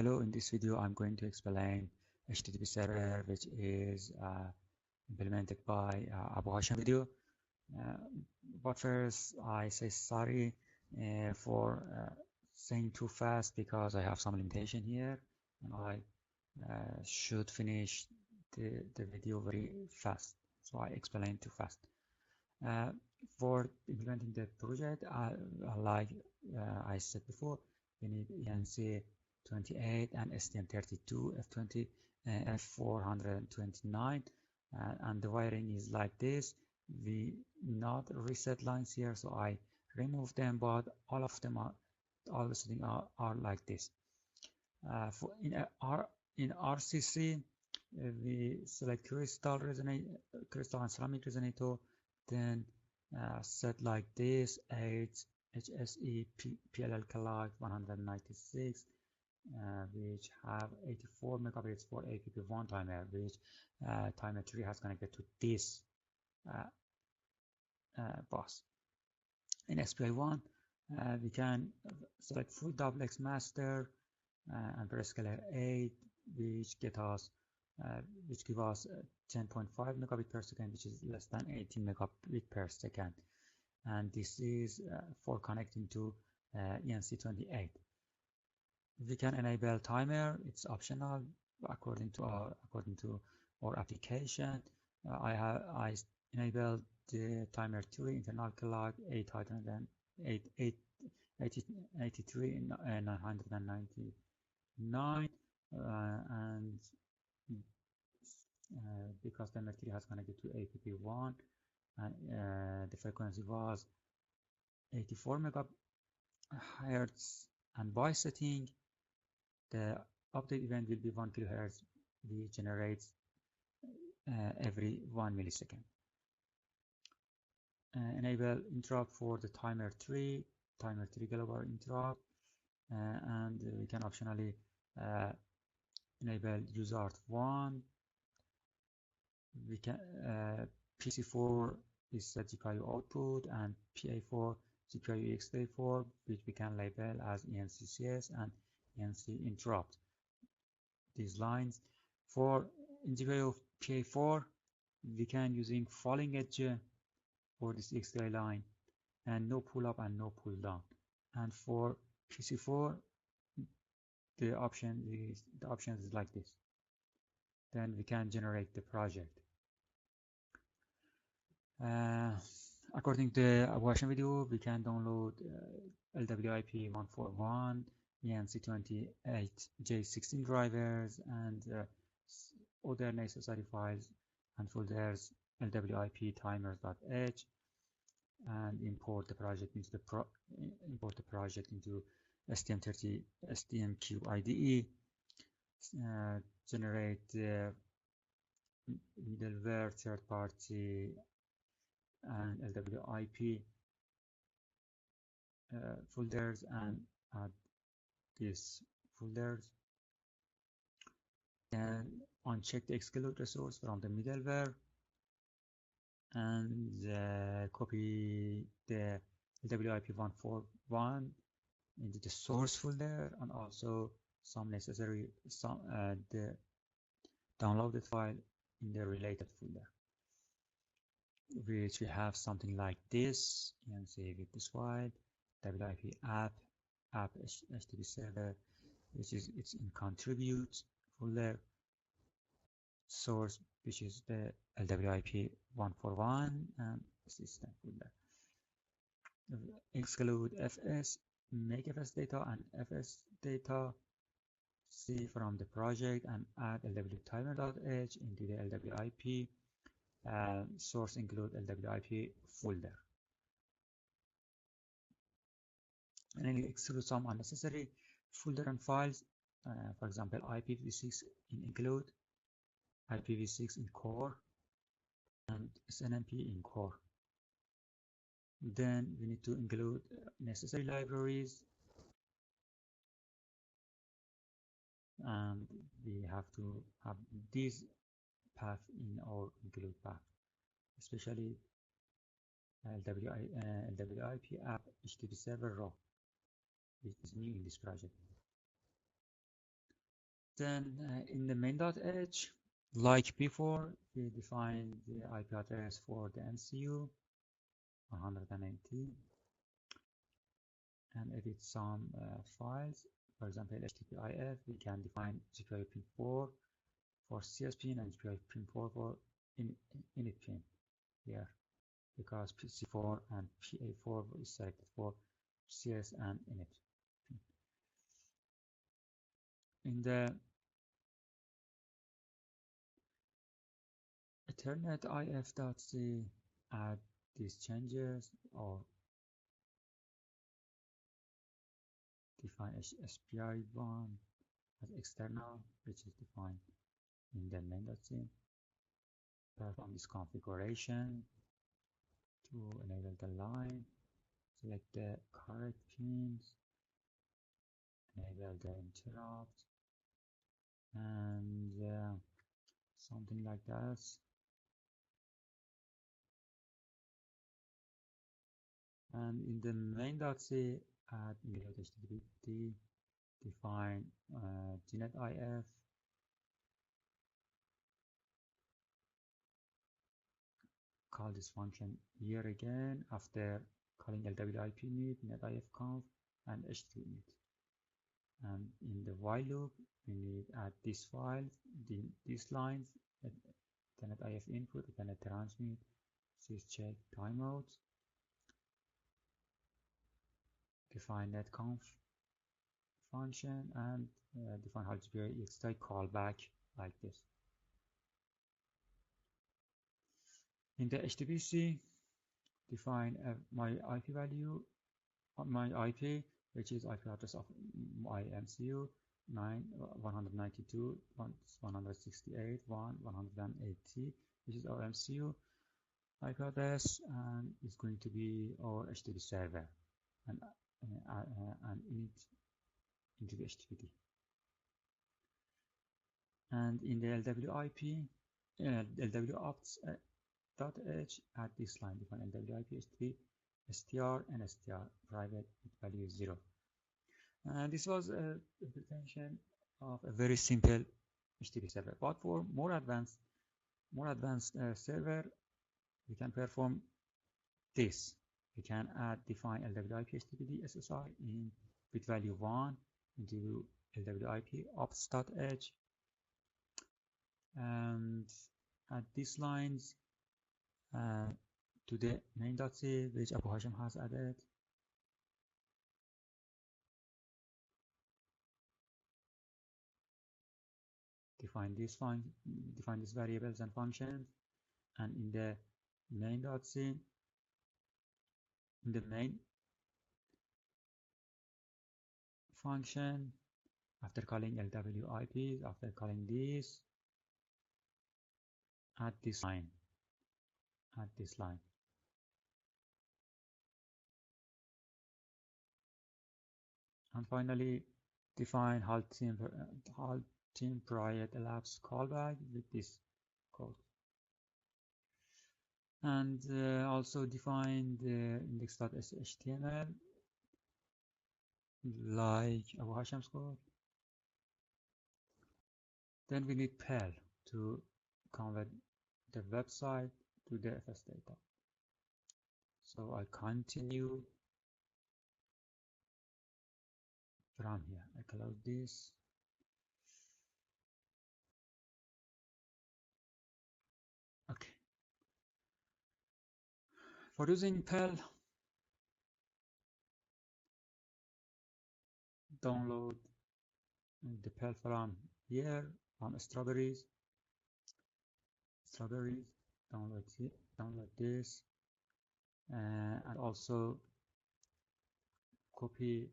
Hello, in this video I'm going to explain HTTP server, which is implemented by AbouHashem video. But first I say sorry for saying too fast because I have some limitation here and I should finish the video very fast, so I explain too fast. For implementing the project, like I said before, we need ENC28 and STM32 F20 F429, and the wiring is like this. We not reset lines here, so I remove them, but all of them are all the settings are like this. In RCC, we select crystal and ceramic resonator, then set like this: 8 HSE PLL clock 196, which have 84 megabits for APP1 timer, which timer 3 has connected to this bus. In SPI1, we can select full duplex master and press scalar 8, which give us 10.5 megabit per second, which is less than 18 megabit per second, and this is for connecting to ENC28. We can enable timer; it's optional according to our application. I enabled the timer 3 internal clock 83 999, and because timer 3 has connected to APP1 and the frequency was 84 megahertz, and by setting the update event will be 1 kilohertz, which generates every 1 millisecond. Enable interrupt for the timer 3 kilobar interrupt, and we can optionally enable UseArt1. We can PC4 is the GPIO output, and PA4 GPIO EX34, which we can label as ENCCS and ENC interrupt. These lines for in GPIO PA4 we can using falling edge for this X-ray line, and no pull up and no pull down. And for PC4 the option is like this. Then we can generate the project. According to the AbouHashem video, we can download Lwip 141, ENC28J60 drivers, and other necessary files and folders, Lwip timers.h, and import the project into STM32 IDE. Generate the middleware, third party, and Lwip folders, and add these folders. Then uncheck the exclude resource from the middleware, and copy the Lwip 141 into the source folder, and also the downloaded file in the related folder, which we have something like this. You can save it this file, Lwip app HTTP server, which is it's in contribute folder, source, which is the Lwip 141, and system folder. Exclude fs, make fs data and fs data, see from the project, and add Lwip timer.h into the Lwip source, include Lwip folder, and then exclude some unnecessary folder and files, for example IPv6 in include, IPv6 in core, and SNMP in core. Then we need to include necessary libraries, and we have to have this path in our include path, especially Lwip app HTTP server raw, which is new in this project. Then in the main.h, like before, we define the IP address for the MCU 180 and edit some files. For example, HTTPIF, we can define GPIO pin 4 for CS pin and GPIO pin 4 for init pin here, because PC4 and PA4 is selected for CS and init pin. In the Ethernet if.c, add these changes or define SPI1 as external, which is defined in the main.c. Perform this configuration to enable the line, select the correct pins, enable the interrupt, and something like that. And in the main.c, add HTTP, define GNET-IF, call this function here again after calling LWIP init, netifconf, and HTTP. And in the while loop, we need add this file, these lines, Ethernet input, Ethernet transmit, syscheck timeout, define netconf function, and define how GPIO EXT callback like this. In the HTTPC, define my IP value, my IP, which is IP address of my MCU 192.168.180, which is our MCU IP address, and it's going to be our HTTP server, and init into the HTTP. And in the LWIP, LWOpts.h, add this line, define LWIP HTTP str and str private with value 0. And this was a representation of a very simple HTTP server. But for more advanced server, we can perform this. We can define LWIP HTTP SSI with value 1 into LWIP ops.h, and add these lines to the main.c, which Abu.Hashem has added. Define these variables and functions, and in the main.c, in the main function, after calling LWIP, after calling this, add this line. And finally, define halt team prior elapsed callback with this code. And also define the index.html like Abu.Hashem's code. Then we need Perl to convert the website to the FS data. So I continue from here. I close this. Okay. For using Perl, download the Perl from here, from strawberries. Download this, and also copy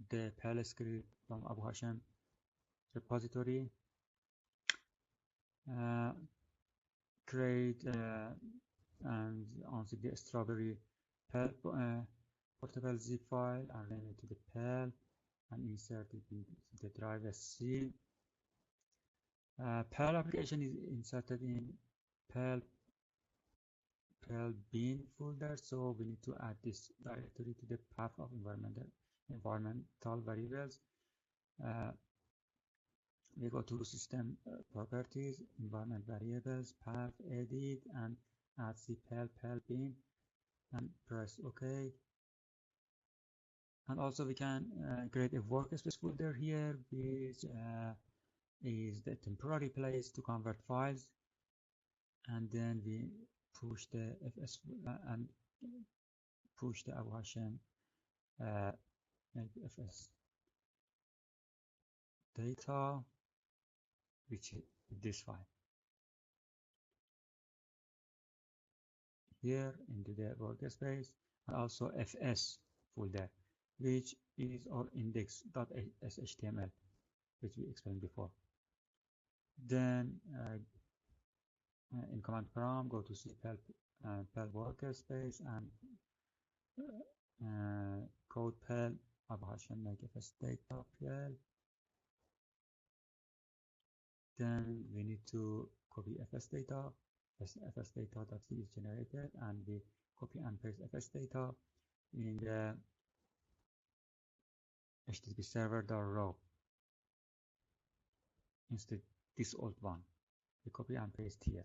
the Perl script from Abu.Hashem repository. Create and unzip the strawberry Perl portable zip file and rename it to the Perl and insert it in the driver C. Perl application is inserted in Perl bin folder, so we need to add this directory to the path of environmental variables. we go to system properties, environment variables, path, edit, and add cpel bin, and press OK. And also we can create a workspace folder here, which is the temporary place to convert files, and then we push the fs and push the AbouHashem fs data, which is this file here into the workspace, and also fs folder, which is our index.html, which we explained before. Then in command prompt, go to cpel workspace and code pel AbouHashem makefs data pel. Then we need to copy fs data. fs data that is generated, and we copy and paste fs data in the HTTP server.row instead this old one. We copy and paste here.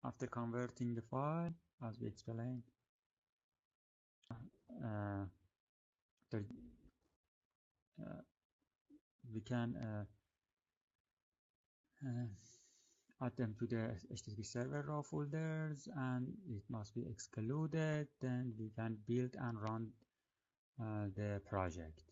After converting the file, as we explained, we can add them to the HTTP server raw folders, and it must be excluded. Then we can build and run the project.